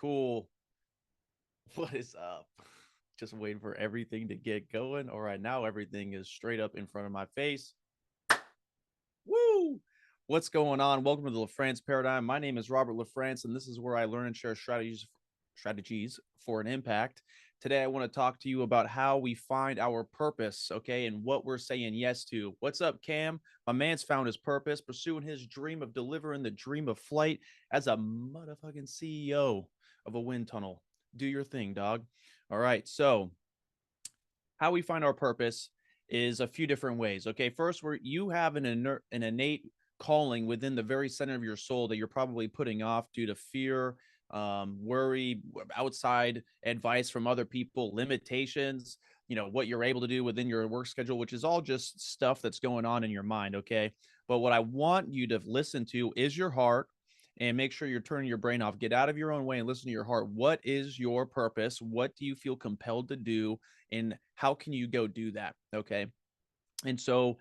Cool. What is up? Just waiting for everything to get going. All right, now everything is straight up in front of my face. Woo! What's going on? Welcome to the LaFrance Paradigm. My name is Robert LaFrance, and this is where I learn and share strategies for an impact. Today, I want to talk to you about how we find our purpose, okay, and what we're saying yes to. What's up, Cam? My man's found his purpose, pursuing his dream of delivering the dream of flight as a motherfucking CEO of a wind tunnel. Do your thing, dog. All right, so how we find our purpose is a few different ways. Okay, first, where you have an innate calling within the very center of your soul that you're probably putting off due to fear, worry, outside advice from other people, limitations, what you're able to do within your work schedule, which is all just stuff that's going on in your mind. Okay, but what I want you to listen to is your heart, and make sure you're turning your brain off. Get out of your own way and listen to your heart. What is your purpose? What do you feel compelled to do? And how can you go do that? Okay. And so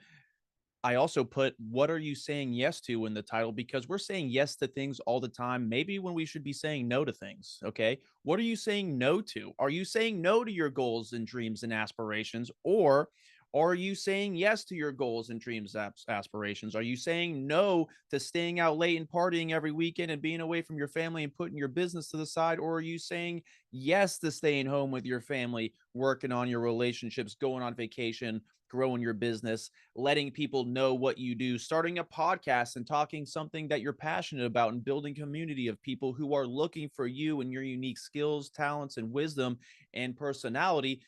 I also put, what are you saying yes to in the title? Because we're saying yes to things all the time, maybe when we should be saying no to things. Okay. What are you saying no to? Are you saying no to your goals and dreams and aspirations? Or are you saying yes to your goals and dreams, aspirations? Are you saying no to staying out late and partying every weekend and being away from your family and putting your business to the side? Or are you saying yes to staying home with your family, working on your relationships, going on vacation, growing your business, letting people know what you do, starting a podcast and talking something that you're passionate about, and building community of people who are looking for you and your unique skills, talents, and wisdom and personality?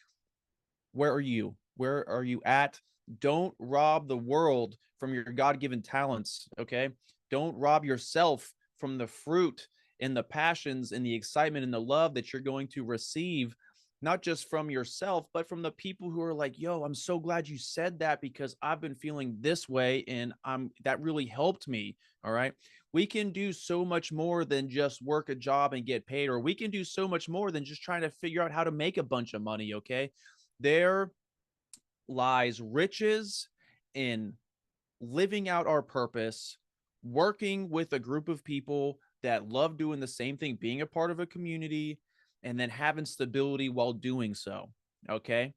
Where are you? Where are you at? Don't rob the world from your God-given talents, okay? Don't rob yourself from the fruit and the passions and the excitement and the love that you're going to receive, not just from yourself, but from the people who are like, yo, I'm so glad you said that because I've been feeling this way and that really helped me. All right. We can do so much more than just work a job and get paid, or we can do so much more than just trying to figure out how to make a bunch of money. Okay. There lies riches in living out our purpose, working with a group of people that love doing the same thing, being a part of a community, and then having stability while doing so. Okay.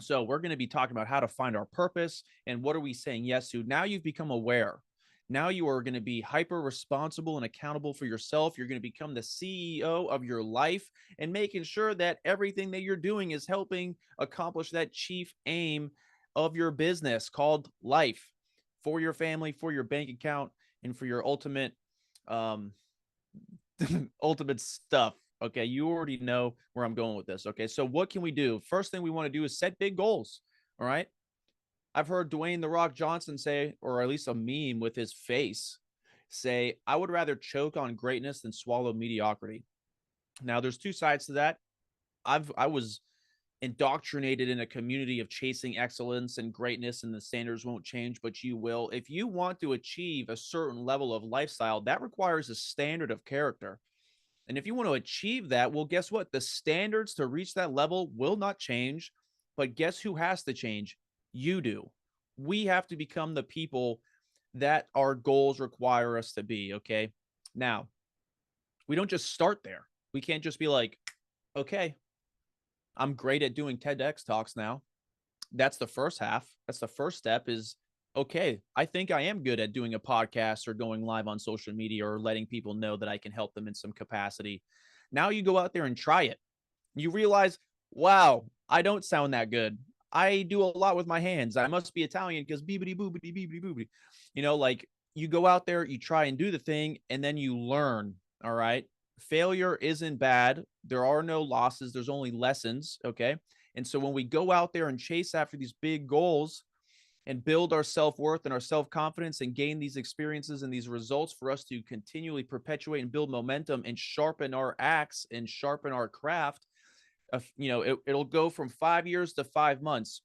So we're going to be talking about how to find our purpose and what are we saying yes to. Now you've become aware. Now you are going to be hyper responsible and accountable for yourself. You're going to become the CEO of your life and making sure that everything that you're doing is helping accomplish that chief aim of your business called life, for your family, for your bank account, and for your ultimate um ultimate stuff. Okay, you already know where I'm going with this. Okay, so what can we do? First thing we want to do is set big goals. All right. I've heard Dwayne The Rock Johnson say, or at least a meme with his face, say, I would rather choke on greatness than swallow mediocrity. Now, there's two sides to that. I was indoctrinated in a community of chasing excellence and greatness, and the standards won't change, but you will. If you want to achieve a certain level of lifestyle, that requires a standard of character. And if you want to achieve that, well, guess what? The standards to reach that level will not change. But guess who has to change? You do. We have to become the people that our goals require us to be. Okay. Now, we don't just start there. We can't just be like, okay, I'm great at doing TEDx talks now. That's the first half. That's the first step is, okay, I think I am good at doing a podcast or going live on social media or letting people know that I can help them in some capacity. Now you go out there and try it. You realize, wow, I don't sound that good. I do a lot with my hands. I must be Italian because beebity boobity beebity boobity. Like you go out there, you try and do the thing, and then you learn. All right. Failure isn't bad. There are no losses. There's only lessons. Okay. And so when we go out there and chase after these big goals and build our self-worth and our self-confidence and gain these experiences and these results for us to continually perpetuate and build momentum and sharpen our axe and sharpen our craft, it'll go from 5 years to 5 months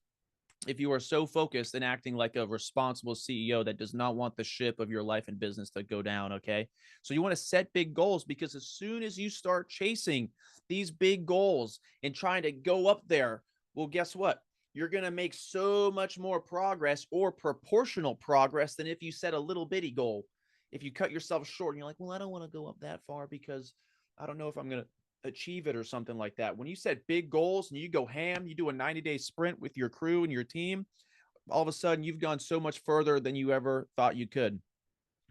if you are so focused and acting like a responsible CEO that does not want the ship of your life and business to go down. Okay. So you want to set big goals, because as soon as you start chasing these big goals and trying to go up there, well, guess what? You're going to make so much more progress, or proportional progress, than if you set a little bitty goal. If you cut yourself short and you're like, well, I don't want to go up that far because I don't know if I'm going to achieve it or something like that. When you set big goals and you go ham, you do a 90-day sprint with your crew and your team, all of a sudden you've gone so much further than you ever thought you could.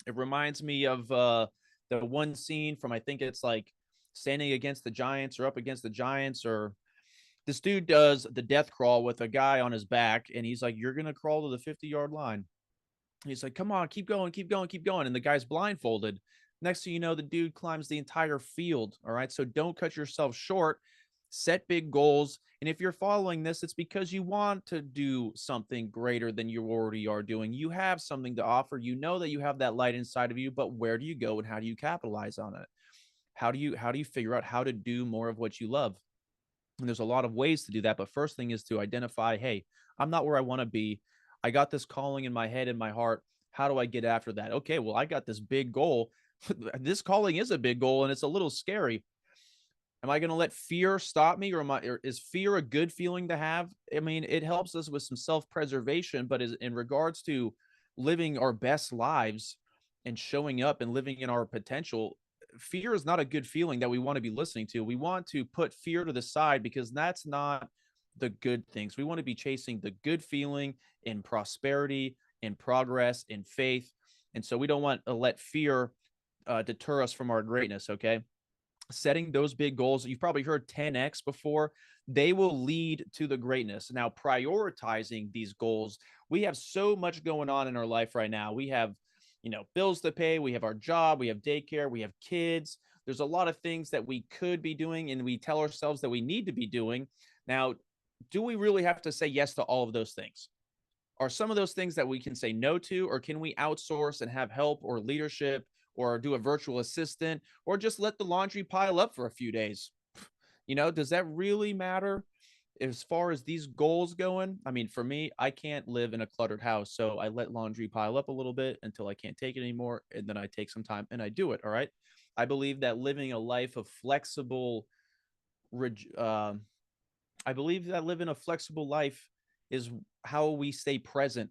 It reminds me of the one scene from, I think it's like Standing Against the Giants or Up Against the Giants, or this dude does the death crawl with a guy on his back, and he's like, "You're gonna crawl to the 50-yard line." He's like, "Come on, keep going, keep going, keep going," and the guy's blindfolded. Next thing you know, the dude climbs the entire field. All right, so don't cut yourself short. Set big goals, and if you're following this, it's because you want to do something greater than you already are doing. You have something to offer. You know that you have that light inside of you, but where do you go and how do you capitalize on it? How do you figure out how to do more of what you love? And there's a lot of ways to do that. But first thing is to identify, hey, I'm not where I want to be. I got this calling in my head and my heart. How do I get after that? Okay, well, I got this big goal. This calling is a big goal and it's a little scary. Am I going to let fear stop me, or is fear a good feeling to have? I mean, it helps us with some self-preservation, but is in regards to living our best lives and showing up and living in our potential, fear is not a good feeling that we want to be listening to. We want to put fear to the side because that's not the good things. We want to be chasing the good feeling in prosperity, in progress, in faith. And so we don't want to let fear deter us from our greatness, okay? Setting those big goals. You've probably heard 10x before. They will lead to the greatness. Now, prioritizing these goals, we have so much going on in our life right now. We have, bills to pay, we have our job, we have daycare, we have kids. There's a lot of things that we could be doing and we tell ourselves that we need to be doing. Now, do we really have to say yes to all of those things? Are some of those things that we can say no to, or can we outsource and have help or leadership or do a virtual assistant or just let the laundry pile up for a few days? Does that really matter as far as these goals going? I mean, for me, I can't live in a cluttered house. So I let laundry pile up a little bit until I can't take it anymore. And then I take some time and I do it. All right. I believe that living a life of flexible, uh, I believe that living a flexible life is how we stay present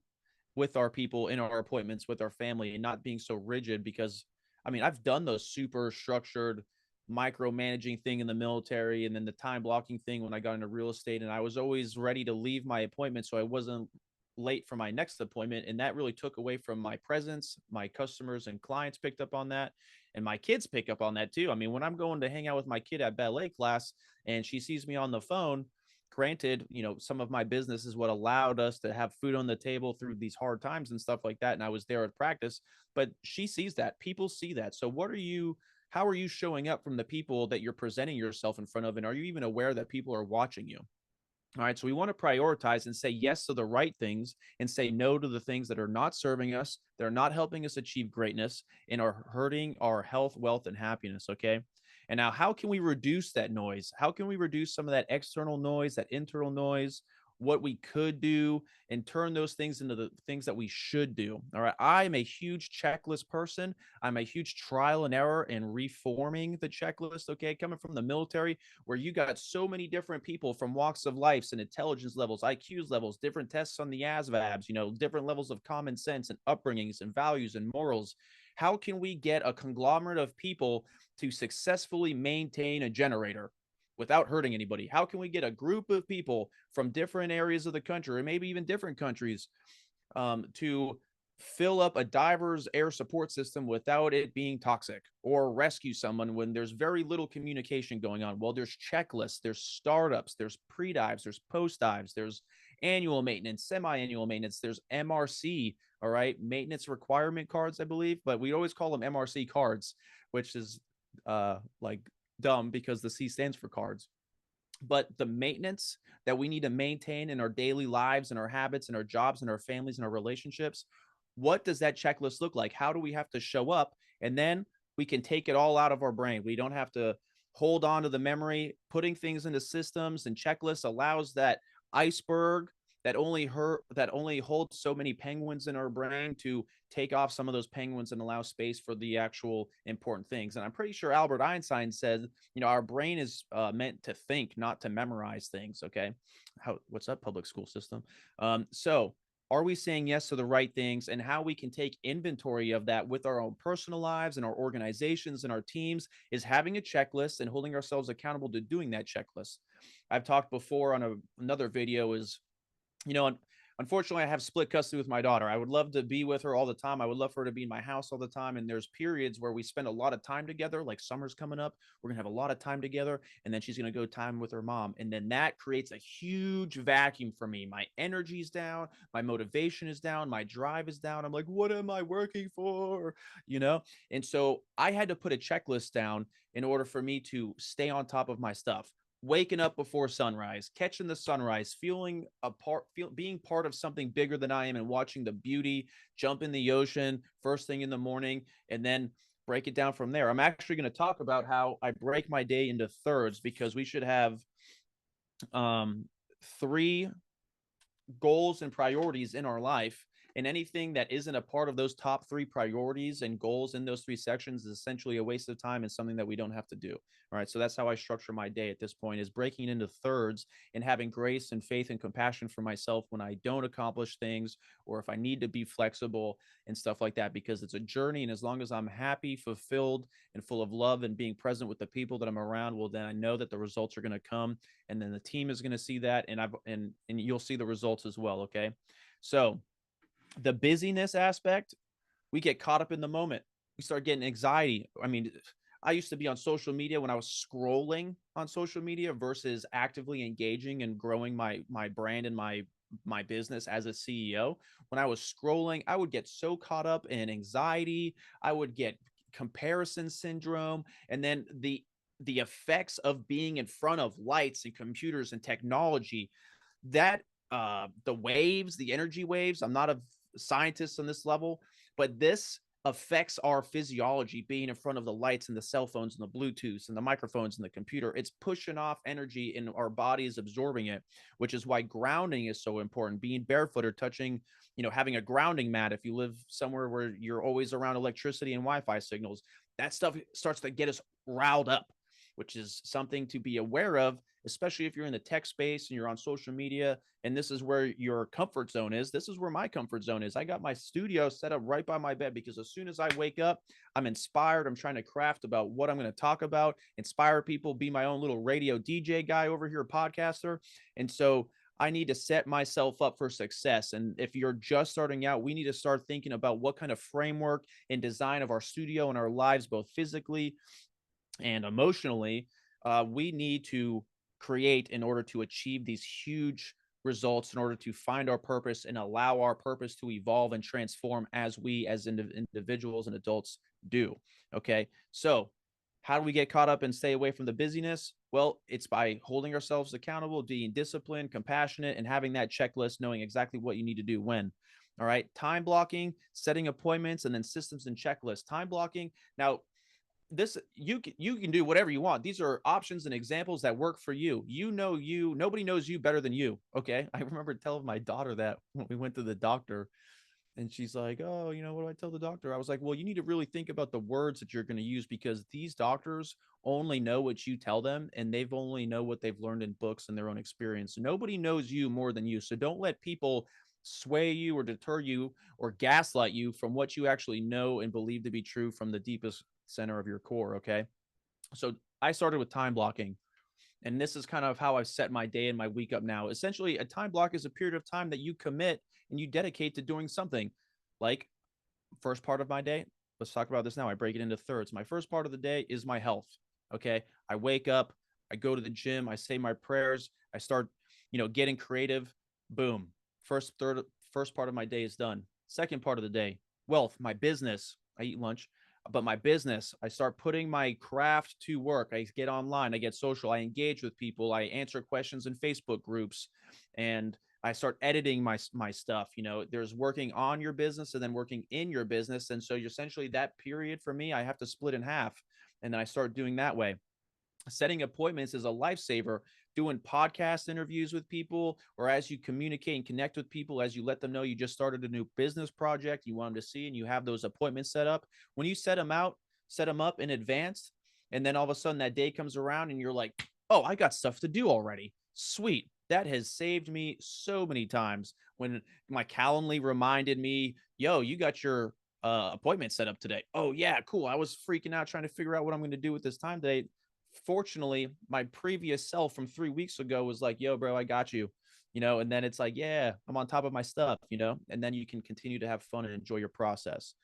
with our people in our appointments with our family and not being so rigid. Because I mean, I've done those super structured micromanaging thing in the military and then the time blocking thing when I got into real estate, and I was always ready to leave my appointment so I wasn't late for my next appointment, and that really took away from my presence. My customers and clients picked up on that, and my kids pick up on that too. I mean, when I'm going to hang out with my kid at ballet class and she sees me on the phone, granted, some of my business is what allowed us to have food on the table through these hard times and stuff like that. And I was there at practice, but she sees that. People see that. So how are you showing up from the people that you're presenting yourself in front of? And are you even aware that people are watching you? All right. So we want to prioritize and say yes to the right things and say no to the things that are not serving us, that are not helping us achieve greatness and are hurting our health, wealth, and happiness. Okay. And now, how can we reduce that noise? How can we reduce some of that external noise, that internal noise, what we could do, and turn those things into the things that we should do? All right. I'm a huge checklist person. I'm a huge trial and error in reforming the checklist. Okay. Coming from the military, where you got so many different people from walks of life and intelligence levels, IQs levels, different tests on the ASVABs, different levels of common sense and upbringings and values and morals. How can we get a conglomerate of people to successfully maintain a generator without hurting anybody? How can we get a group of people from different areas of the country, or maybe even different countries, to fill up a diver's air support system without it being toxic, or rescue someone when there's very little communication going on? Well, there's checklists, there's startups, there's pre-dives, there's post-dives, there's annual maintenance, semi-annual maintenance, there's MRC, all right, maintenance requirement cards, I believe, but we always call them MRC cards, which is like dumb because the C stands for cards. But the maintenance that we need to maintain in our daily lives and our habits and our jobs and our families and our relationships, what does that checklist look like? How do we have to show up? And then we can take it all out of our brain. We don't have to hold on to the memory. Putting things into systems and checklists allows that iceberg that only holds so many penguins in our brain to take off some of those penguins and allow space for the actual important things. And I'm pretty sure Albert Einstein said, our brain is meant to think, not to memorize things. Okay. What's that public school system? So Are we saying yes to the right things? And how we can take inventory of that with our own personal lives and our organizations and our teams is having a checklist and holding ourselves accountable to doing that checklist. I've talked before on another video is, you know, unfortunately, I have split custody with my daughter. I would love to be with her all the time. I would love for her to be in my house all the time. And there's periods where we spend a lot of time together, like summer's coming up. We're going to have a lot of time together. And then she's going to go time with her mom. And then that creates a huge vacuum for me. My energy's down. My motivation is down. My drive is down. I'm like, what am I working for? You know? And so I had to put a checklist down in order for me to stay on top of my stuff. Waking up before sunrise, catching the sunrise, being part of something bigger than I am, and watching the beauty, jump in the ocean first thing in the morning, and then break it down from there. I'm actually going to talk about how I break my day into thirds, because we should have three goals and priorities in our life, and anything that isn't a part of those top three priorities and goals in those three sections is essentially a waste of time and something that we don't have to do. All right, so that's how I structure my day at this point, is breaking it into thirds and having grace and faith and compassion for myself when I don't accomplish things, or if I need to be flexible and stuff like that, because it's a journey. And as long as I'm happy, fulfilled, and full of love and being present with the people that I'm around, well, then I know that the results are going to come, and then the team is going to see that, and you'll see the results as well. Okay, so the busyness aspect, we get caught up in the moment. We start getting anxiety. I mean, I used to be on social media when I was scrolling on social media versus actively engaging and growing my brand and my business as a CEO. When I was scrolling, I would get so caught up in anxiety. I would get comparison syndrome, and then the effects of being in front of lights and computers and technology, that the waves, the energy waves. I'm not a scientist on this level, but this affects our physiology. Being in front of the lights and the cell phones and the Bluetooths and the microphones and the computer, it's pushing off energy and our body is absorbing it, which is why grounding is so important. Being barefoot or touching, having a grounding mat if you live somewhere where you're always around electricity and Wi-Fi signals, that stuff starts to get us riled up, which is something to be aware of, especially if you're in the tech space and you're on social media. And this is where your comfort zone is. This is where my comfort zone is. I got my studio set up right by my bed, because as soon as I wake up, I'm inspired. I'm trying to craft about what I'm going to talk about, inspire people, be my own little radio DJ guy over here, podcaster. And so I need to set myself up for success. And if you're just starting out, we need to start thinking about what kind of framework and design of our studio and our lives, both physically and emotionally, we need to create in order to achieve these huge results, in order to find our purpose and allow our purpose to evolve and transform as we as individuals and adults do. Okay, so how do we get caught up and stay away from the busyness? Well, it's by holding ourselves accountable, being disciplined, compassionate, and having that checklist, knowing exactly what you need to do when. All right, time blocking, setting appointments, and then systems and checklists. Time blocking. Now, this, you can do whatever you want. These are options and examples that work for you. Nobody knows you better than you. Okay, I remember telling my daughter that when we went to the doctor, and she's like, oh, what do I tell the doctor? I was like, well, you need to really think about the words that you're going to use, because these doctors only know what you tell them, and they've only know what they've learned in books and their own experience. Nobody knows you more than you. So don't let people sway you or deter you or gaslight you from what you actually know and believe to be true from the deepest center of your core. Okay, so I started with time blocking, and this is kind of how I've set my day and my week up now. Essentially, a time block is a period of time that you commit and you dedicate to doing something. Like, first part of my day, let's talk about this now. I break it into thirds. My first part of the day is my health. Okay, I wake up, I go to the gym, I say my prayers, I start getting creative. Boom, first part of my day is done. Second part of the day, wealth, my business. I eat lunch, but my business, I start putting my craft to work. I get online, I get social, I engage with people, I answer questions in Facebook groups, and I start editing my stuff. There's working on your business and then working in your business. And so essentially that period for me, I have to split in half, and then I start doing that way. Setting appointments is a lifesaver. Doing podcast interviews with people, or as you communicate and connect with people, as you let them know you just started a new business project you want them to see, and you have those appointments set up. When you set them up in advance, and then all of a sudden that day comes around and you're like, oh, I got stuff to do already. Sweet. That has saved me so many times when my Calendly reminded me, yo, you got your appointment set up today. Oh, yeah, cool. I was freaking out trying to figure out what I'm going to do with this time today. Fortunately, my previous self from 3 weeks ago was like, yo, bro, I got you. And then it's like, yeah, I'm on top of my stuff, and then you can continue to have fun and enjoy your process.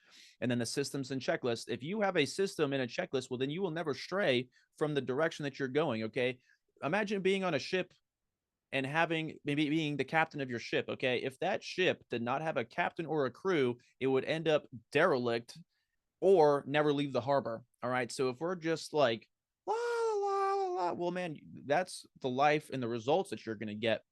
And then the systems and checklists. If you have a system and a checklist, well, then you will never stray from the direction that you're going. Okay. Imagine being on a ship and having maybe being the captain of your ship. Okay. If that ship did not have a captain or a crew, it would end up derelict or never leave the harbor. All right. So if we're just like, la, la, la, la, well, man, that's the life and the results that you're going to get.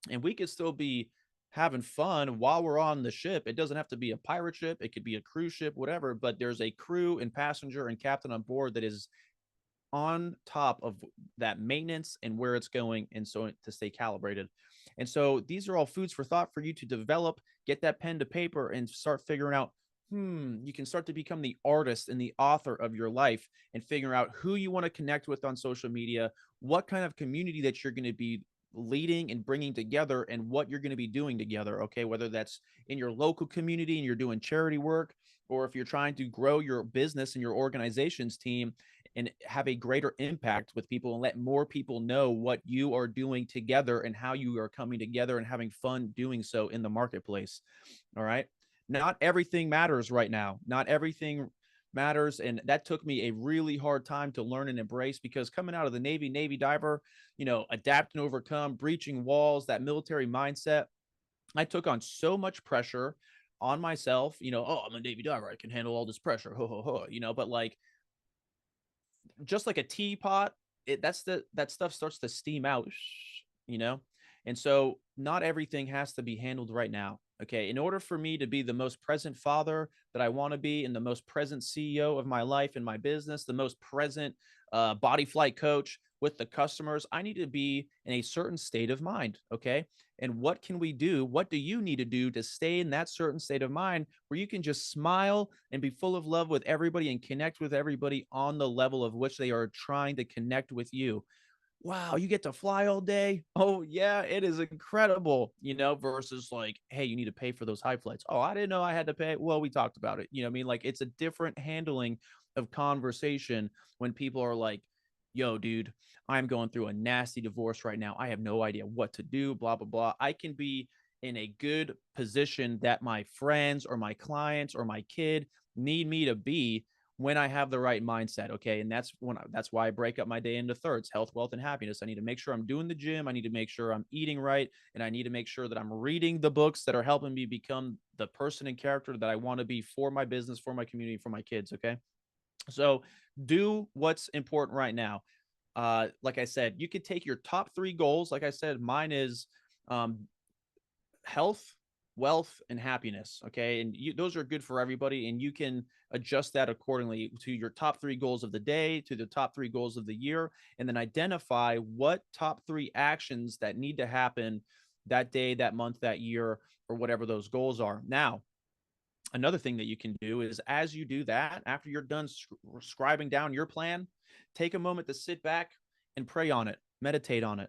And we could still be having fun while we're on the ship. It doesn't have to be a pirate ship, it could be a cruise ship, whatever. But there's a crew and passenger and captain on board that is on top of that maintenance and where it's going, and so to stay calibrated. And so these are all foods for thought for you to develop. Get that pen to paper and start figuring out, you can start to become the artist and the author of your life, and figure out who you want to connect with on social media, what kind of community that you're going to be leading and bringing together, and what you're going to be doing together. Okay, whether that's in your local community and you're doing charity work, or if you're trying to grow your business and your organization's team and have a greater impact with people and let more people know what you are doing together and how you are coming together and having fun doing so in the marketplace. All right. Not everything matters right now. Not everything matters. And that took me a really hard time to learn and embrace, because coming out of the Navy diver, adapt and overcome, breaching walls, that military mindset, I took on so much pressure on myself. Oh, I'm a Navy diver, I can handle all this pressure. Ho, ho, ho. But like, just like a teapot, that stuff starts to steam out, you know? And so not everything has to be handled right now. Okay. In order for me to be the most present father that I want to be, and the most present CEO of my life and my business, the most present body flight coach with the customers, I need to be in a certain state of mind. Okay. And what can we do? What do you need to do to stay in that certain state of mind where you can just smile and be full of love with everybody and connect with everybody on the level of which they are trying to connect with you? Wow, you get to fly all day. Oh, yeah, it is incredible, versus like, hey, you need to pay for those high flights. Oh, I didn't know I had to pay. Well, we talked about it. You know what I mean? Like, it's a different handling of conversation when people are like, yo, dude, I'm going through a nasty divorce right now. I have no idea what to do, blah, blah, blah. I can be in a good position that my friends or my clients or my kid need me to be when I have the right mindset. Okay. And that's why I break up my day into thirds: health, wealth, and happiness. I need to make sure I'm doing the gym. I need to make sure I'm eating right. And I need to make sure that I'm reading the books that are helping me become the person and character that I want to be for my business, for my community, for my kids. Okay. So do what's important right now. Like I said, you could take your top 3 goals. Like I said, mine is um, health, wealth, and happiness. Okay. And those are good for everybody. And you can adjust that accordingly to your top 3 goals of the day, to the top 3 goals of the year, and then identify what top 3 actions that need to happen that day, that month, that year, or whatever those goals are. Now, another thing that you can do is, as you do that, after you're done scribing down your plan, take a moment to sit back and pray on it, meditate on it,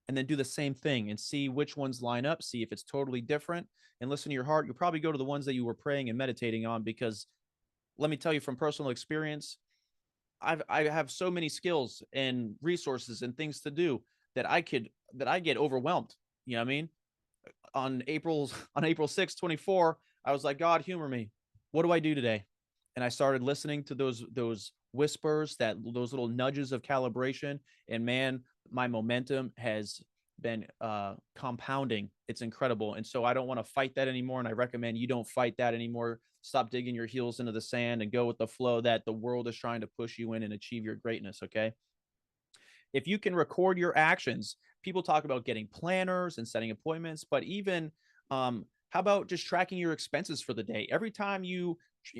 and then do the same thing and see which ones line up, see if it's totally different, and listen to your heart. You'll probably go to the ones that you were praying and meditating on, because let me tell you from personal experience, I have so many skills and resources and things to do that I get overwhelmed. You know what I mean? On April 6th, 24, I was like, God, humor me. What do I do today? And I started listening to those whispers, those little nudges of calibration. And man, my momentum has been compounding. It's incredible. And so I don't want to fight that anymore. And I recommend you don't fight that anymore. Stop digging your heels into the sand and go with the flow that the world is trying to push you in and achieve your greatness. Okay. If you can record your actions, people talk about getting planners and setting appointments, but even how about just tracking your expenses for the day? Every time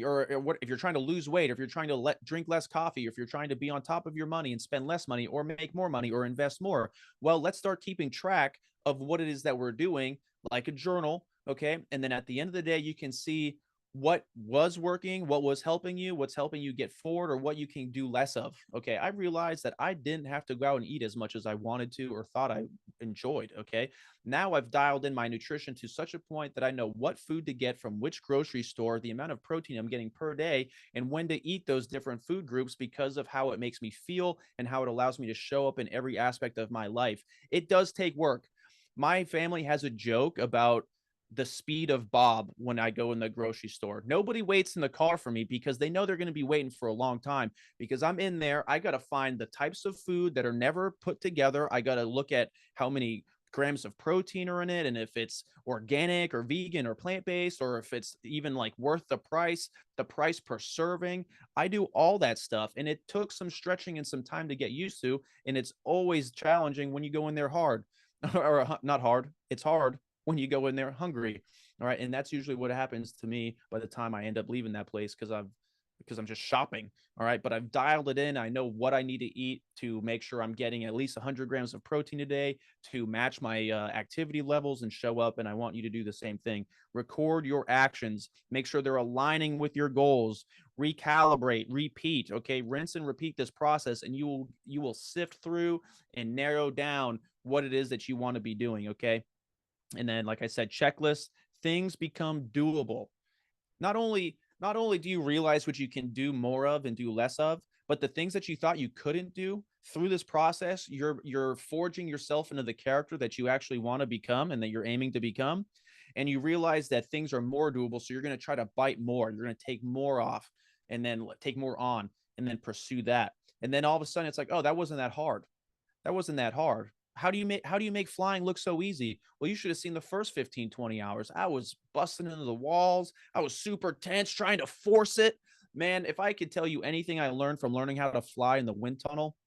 or what, if you're trying to lose weight, if you're trying to drink less coffee, if you're trying to be on top of your money and spend less money or make more money or invest more, well, let's start keeping track of what it is that we're doing, like a journal. Okay. And then at the end of the day, you can see what was working, what was helping you, what's helping you get forward, or what you can do less of. Okay. I realized that I didn't have to go out and eat as much as I wanted to or thought I enjoyed. Okay. Now I've dialed in my nutrition to such a point that I know what food to get from which grocery store, the amount of protein I'm getting per day, and when to eat those different food groups because of how it makes me feel and how it allows me to show up in every aspect of my life. It does take work. My family has a joke about the speed of Bob when I go in the grocery store. Nobody waits in the car for me because they know they're going to be waiting for a long time because I'm in there. I got to find the types of food that are never put together. I got to look at how many grams of protein are in it and if it's organic or vegan or plant-based or if it's even like worth the price per serving. I do all that stuff and it took some stretching and some time to get used to, and it's always challenging when you go in there hard or not hard. It's hard when you go in there hungry. All right. And that's usually what happens to me by the time I end up leaving that place because I'm just shopping. All right. But I've dialed it in. I know what I need to eat to make sure I'm getting at least 100 grams of protein a day to match my activity levels and show up. And I want you to do the same thing. Record your actions, make sure they're aligning with your goals, recalibrate, repeat. Okay. Rinse and repeat this process, and you will sift through and narrow down what it is that you want to be doing. Okay. And then, like I said, checklist, things become doable. Not only do you realize what you can do more of and do less of, but the things that you thought you couldn't do through this process, you're forging yourself into the character that you actually want to become and that you're aiming to become. And you realize that things are more doable. So you're going to try to bite more. You're going to take more off and then take more on and then pursue that. And then all of a sudden it's like, oh, that wasn't that hard. That wasn't that hard. How do you make flying look so easy? Well, you should have seen the first 15, 20 hours. I was busting into the walls. I was super tense trying to force it. Man, if I could tell you anything I learned from learning how to fly in the wind tunnel,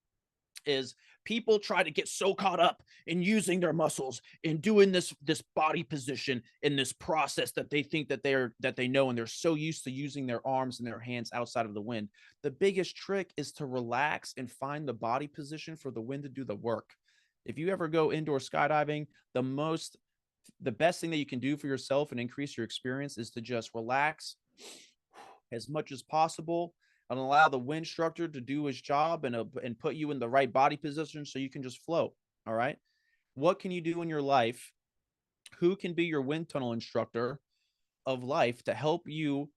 is people try to get so caught up in using their muscles in doing this body position in this process that they think that they know, and they're so used to using their arms and their hands outside of the wind. The biggest trick is to relax and find the body position for the wind to do the work. If you ever go indoor skydiving, the best thing that you can do for yourself and increase your experience is to just relax as much as possible and allow the wind instructor to do his job and put you in the right body position so you can just float. All right. What can you do in your life? Who can be your wind tunnel instructor of life to help you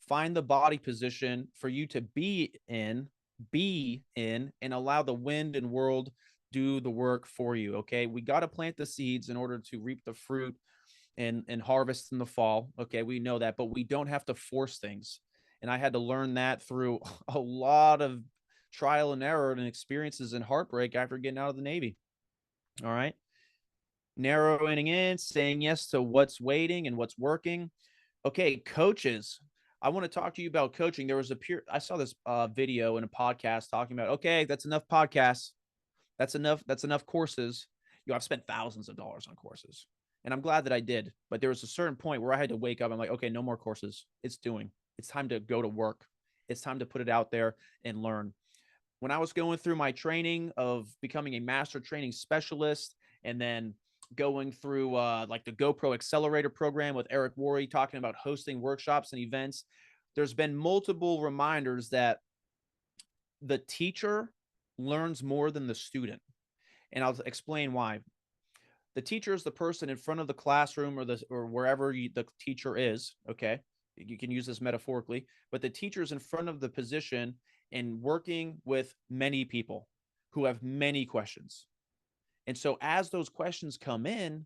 find the body position for you to be in, and allow the wind and world do the work for you? Okay. We got to plant the seeds in order to reap the fruit and harvest in the fall. Okay, we know that, but we don't have to force things. And I had to learn that through a lot of trial and error and experiences and heartbreak after getting out of the Navy. All right. Narrowing in, saying yes to what's waiting and what's working. Okay, coaches. I want to talk to you about coaching. There was I saw this video in a podcast talking about, okay, that's enough podcasts. That's enough courses. I've spent thousands of dollars on courses. And I'm glad that I did. But there was a certain point where I had to wake up. I'm like, okay, no more courses. It's time to go to work. It's time to put it out there and learn. When I was going through my training of becoming a master training specialist and then going through like the GoPro Accelerator program with Eric Worre, talking about hosting workshops and events, there's been multiple reminders that the teacher learns more than the student. And I'll explain why. The teacher is the person in front of the classroom or wherever the teacher is. Okay. You can use this metaphorically, but the teacher is in front of the position and working with many people who have many questions. And so as those questions come in,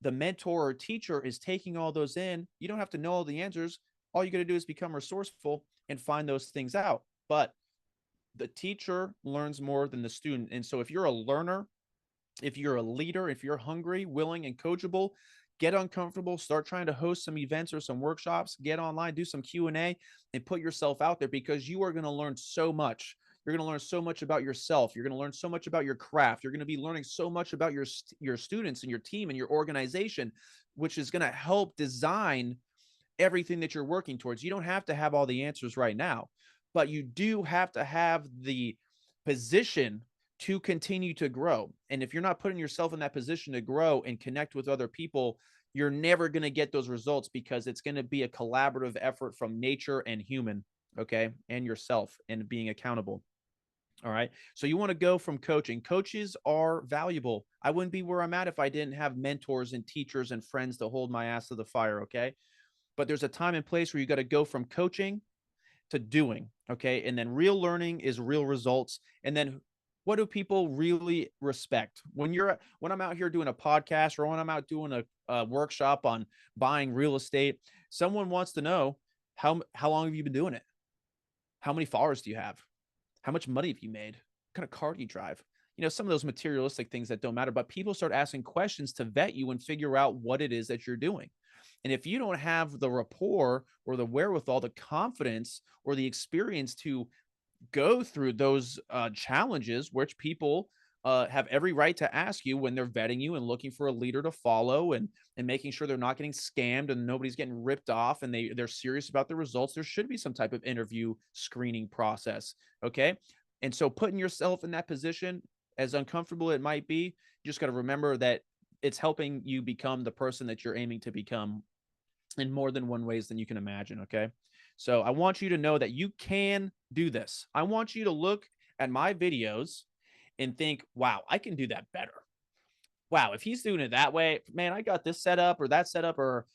the mentor or teacher is taking all those in. You don't have to know all the answers. All you got to do is become resourceful and find those things out. But the teacher learns more than the student. And so if you're a learner, if you're a leader, if you're hungry, willing, and coachable, get uncomfortable, start trying to host some events or some workshops, get online, do some Q&A, and put yourself out there, because you are going to learn so much. You're going to learn so much about yourself. You're going to learn so much about your craft. You're going to be learning so much about your students and your team and your organization, which is going to help design everything that you're working towards. You don't have to have all the answers right now, but you do have to have the position to continue to grow. And if you're not putting yourself in that position to grow and connect with other people, you're never going to get those results because it's going to be a collaborative effort from nature and human, okay, and yourself and being accountable. All right. So you want to go from coaching. Coaches are valuable. I wouldn't be where I'm at if I didn't have mentors and teachers and friends to hold my ass to the fire. Okay. But there's a time and place where you got to go from coaching to doing. Okay. And then real learning is real results. And then what do people really respect when I'm out here doing a podcast or when I'm out doing a workshop on buying real estate? Someone wants to know how long have you been doing it? How many followers do you have? How much money have you made? What kind of car do you drive? Some of those materialistic things that don't matter, but people start asking questions to vet you and figure out what it is that you're doing. And if you don't have the rapport or the wherewithal, the confidence or the experience to go through those challenges, which people have every right to ask you when they're vetting you and looking for a leader to follow, and making sure they're not getting scammed and nobody's getting ripped off, and they're serious about the results. There should be some type of interview screening process. Okay. And so putting yourself in that position, as uncomfortable it might be, you just got to remember that it's helping you become the person that you're aiming to become in more than one ways than you can imagine. Okay. So I want you to know that you can do this. I want you to look at my videos and think, wow, I can do that better. Wow, if he's doing it that way, man, I got this set up or that set up, or,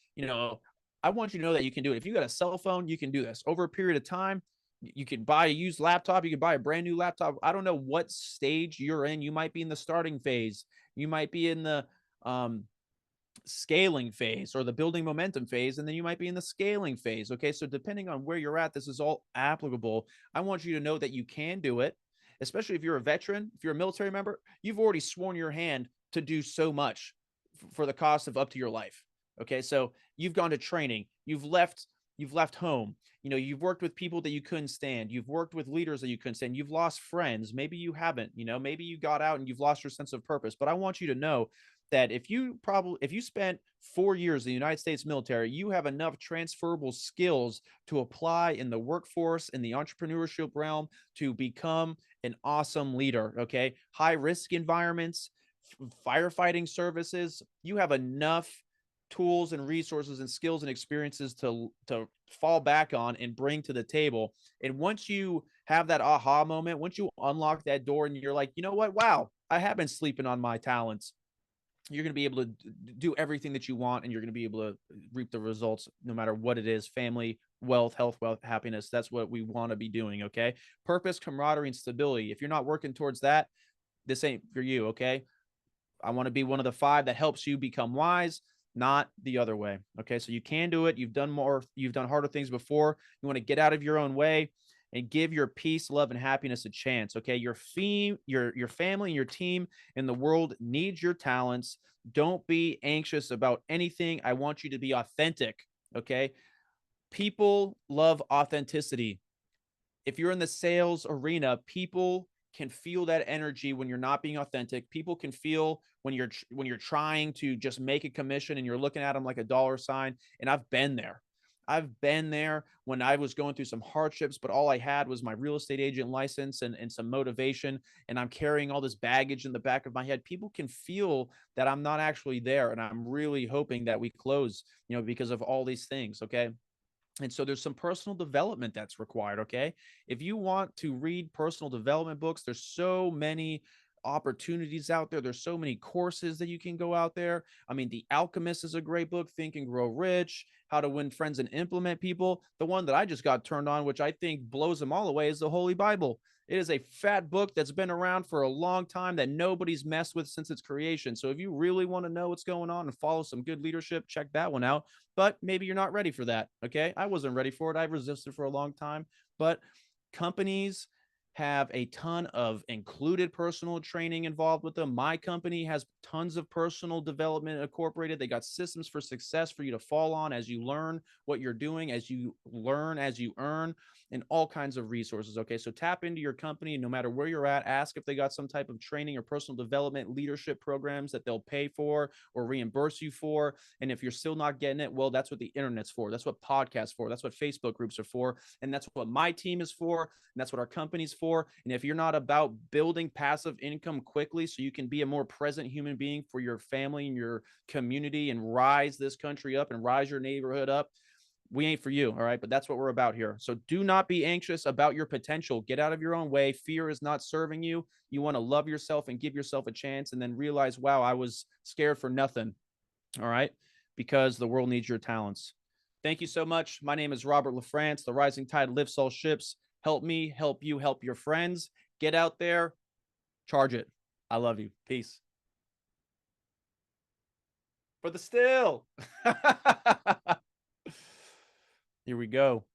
I want you to know that you can do it. If you got a cell phone, you can do this over a period of time. You can buy a used laptop. You can buy a brand new laptop. I don't know what stage you're in. You might be in the starting phase. You might be in the um, scaling phase or the building momentum phase, and then you might be in the scaling phase. Okay. So depending on where you're at, this is all applicable. I want you to know that you can do it, especially if you're a veteran, if you're a military member, you've already sworn your hand to do so much for the cost of up to your life. Okay. So you've gone to training, you've left home, you've worked with people that you couldn't stand, you've worked with leaders that you couldn't stand, you've lost friends, maybe you haven't, maybe you got out and you've lost your sense of purpose. But I want you to know that if you spent 4 years in the United States military, you have enough transferable skills to apply in the workforce, in the entrepreneurship realm, to become an awesome leader. Okay. High risk environments, firefighting services, you have enough tools and resources and skills and experiences to fall back on and bring to the table. And once you have that aha moment, once you unlock that door and you're like, you know what? Wow, I have been sleeping on my talents. You're going to be able to do everything that you want, and you're going to be able to reap the results no matter what it is: family, wealth, health, wealth, happiness. That's what we want to be doing. Okay. Purpose, camaraderie, and stability. If you're not working towards that, this ain't for you. Okay. I want to be one of the 5 that helps you become wise, not the other way. Okay. So you can do it. You've done harder things before. You want to get out of your own way and give your peace, love, and happiness a chance. Okay. Your family and your team and the world needs your talents. Don't be anxious about anything. I want you to be authentic. Okay. People love authenticity. If you're in the sales arena, people can feel that energy when you're not being authentic. People can feel when you're trying to just make a commission and you're looking at them like a dollar sign. And I've been there. I've been there when I was going through some hardships, but all I had was my real estate agent license and some motivation. And I'm carrying all this baggage in the back of my head. People can feel that I'm not actually there. And I'm really hoping that we close, because of all these things. Okay. And so there's some personal development that's required. Okay. If you want to read personal development books, there's so many opportunities out there. There's so many courses that you can go out there. I mean, The Alchemist is a great book. Think and Grow Rich, How to Win Friends and Implement People. The one that I just got turned on, which I think blows them all away, is the Holy Bible. It is a fat book that's been around for a long time that nobody's messed with since its creation. So if you really want to know what's going on and follow some good leadership, check that one out. But maybe you're not ready for that. Okay. I wasn't ready for it. I've resisted for a long time, but companies have a ton of included personal training involved with them. My company has tons of personal development incorporated. They got systems for success for you to fall on as you learn what you're doing, as you learn, as you earn, and all kinds of resources. Okay. So tap into your company, no matter where you're at. Ask if they got some type of training or personal development leadership programs that they'll pay for or reimburse you for. And if you're still not getting it, well, that's what the internet's for. That's what podcasts for. That's what Facebook groups are for. And that's what my team is for. And that's what our company's for. for. And if you're not about building passive income quickly so you can be a more present human being for your family and your community and rise this country up and rise your neighborhood up, we ain't for you. All right. But that's what we're about here. So do not be anxious about your potential. Get out of your own way. Fear is not serving you. You want to love yourself and give yourself a chance and then realize, wow, I was scared for nothing. All right. Because the world needs your talents. Thank you so much. My name is Robert LaFrance. The rising tide lifts all ships. Help me, help you, help your friends. Get out there, charge it. I love you. Peace. For the still. Here we go.